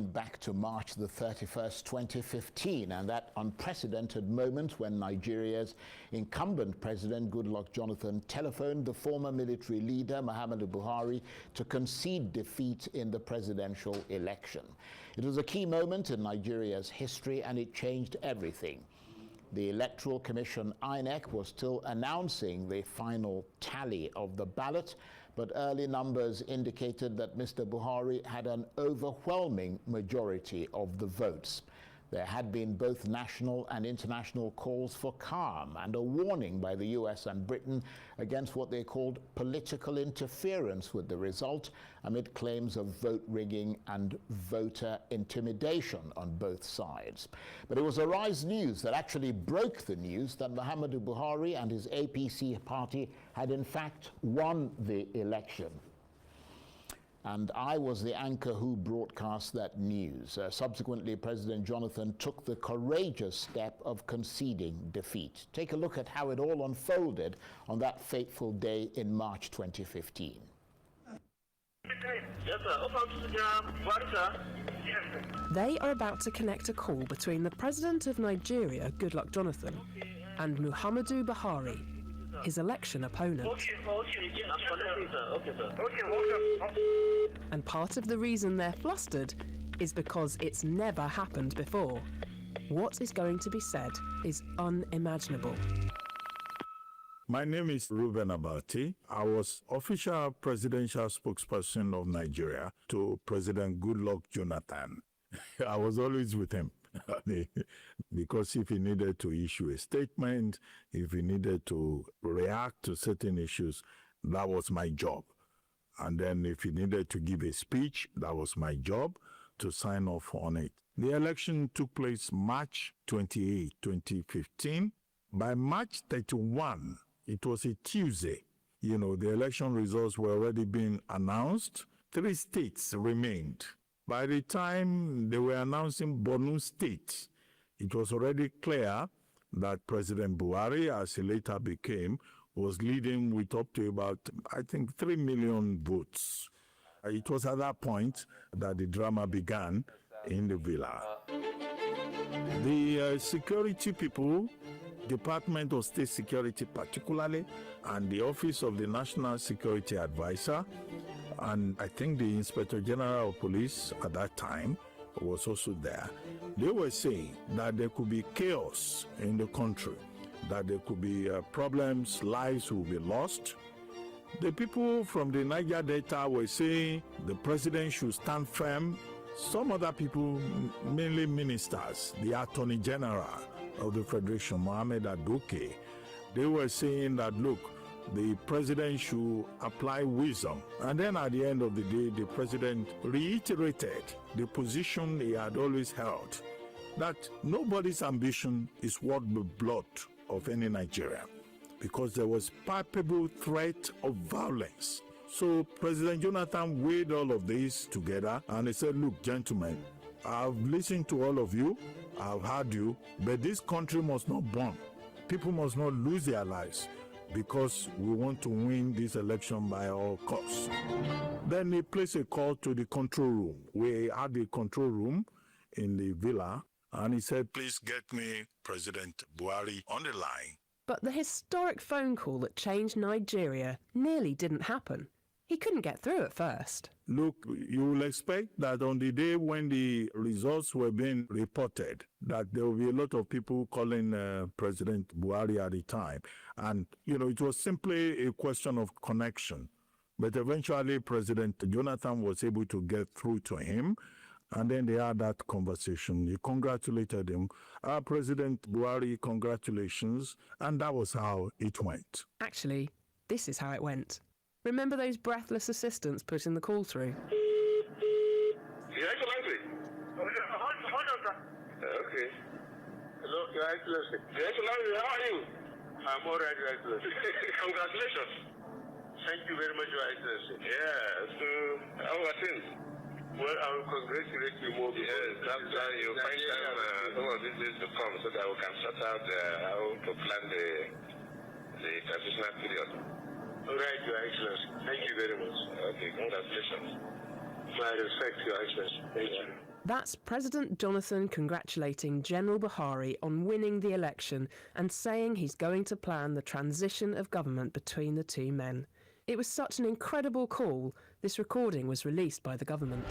rewind back to March the 31st, 2015, and that unprecedented moment when Nigeria's incumbent president, Goodluck Jonathan, telephoned the former military leader, Muhammadu Buhari, to concede defeat in the presidential election. It was a key moment in Nigeria's history, and it changed everything. The Electoral Commission, INEC, was still announcing the final tally of the ballot, but early numbers indicated that Mr. Buhari had an overwhelming majority of the votes. There had been both national and international calls for calm and a warning by the US and Britain against what they called political interference with the result, amid claims of vote rigging and voter intimidation on both sides. But it was Arise News that actually broke the news that Muhammadu Buhari and his APC party had in fact won the election. And I was the anchor who broadcast that news. Subsequently, President Jonathan took the courageous step of conceding defeat. Take a look at how it all unfolded on that fateful day in March 2015. They are about to connect a call between the President of Nigeria, Goodluck Jonathan, and Muhammadu Buhari, his election opponent. And part of the reason they're flustered is because it's never happened before. What is going to be said is unimaginable. My name is Reuben Abati. I was official presidential spokesperson of Nigeria to President Goodluck Jonathan. I was always with him. Because if he needed to issue a statement, if he needed to react to certain issues, that was my job. And then if he needed to give a speech, that was my job to sign off on it. The election took place March 28, 2015. By March 31, it was a Tuesday. The election results were already being announced. 3 states remained. By the time they were announcing Borno State, it was already clear that President Buhari, as he later became, was leading with up to about, 3 million votes. It was at that point that the drama began in the villa. The security people, Department of State Security particularly, and the Office of the National Security Advisor, and I think the Inspector General of Police at that time was also there. They were saying that there could be chaos in the country, that there could be problems, lives will be lost. The people from the Niger Delta were saying the president should stand firm. Some other people, mainly ministers, the Attorney General of the Federation, Mohammed Adoke, they were saying that, look, the president should apply wisdom. And then at the end of the day, the president reiterated the position he had always held, that nobody's ambition is worth the blood of any Nigerian, because there was palpable threat of violence. So President Jonathan weighed all of this together and he said, look, gentlemen, I've listened to all of you, I've heard you, but this country must not burn. People must not lose their lives, because we want to win this election by all costs. Then he placed a call to the control room. We had the control room in the villa, and he said, please get me President Buhari on the line. But the historic phone call that changed Nigeria nearly didn't happen. He couldn't get through at first. Look, you will expect that on the day when the results were being reported, that there will be a lot of people calling President Buhari at the time. And, it was simply a question of connection. But eventually, President Jonathan was able to get through to him. And then they had that conversation. He congratulated him. President Buhari, congratulations. And that was how it went. Actually, this is how it went. Remember those breathless assistants putting the call through? Your Excellency. Hold on, sir. Okay. Hello, Your Excellency. Your Excellency, how are you? I'm all right, Your Excellency. Congratulations. Thank you very much, Your Excellency. Yeah, so how are things? Well, I will congratulate you more. Yes, after you find time some of these days to come so that we can sort out how to plan the transitional period. All right, Your Excellency. Thank you very much. Okay, congratulations. My respect, Your Excellency. Thank you. That's President Jonathan congratulating General Buhari on winning the election and saying he's going to plan the transition of government between the two men. It was such an incredible call, this recording was released by the government.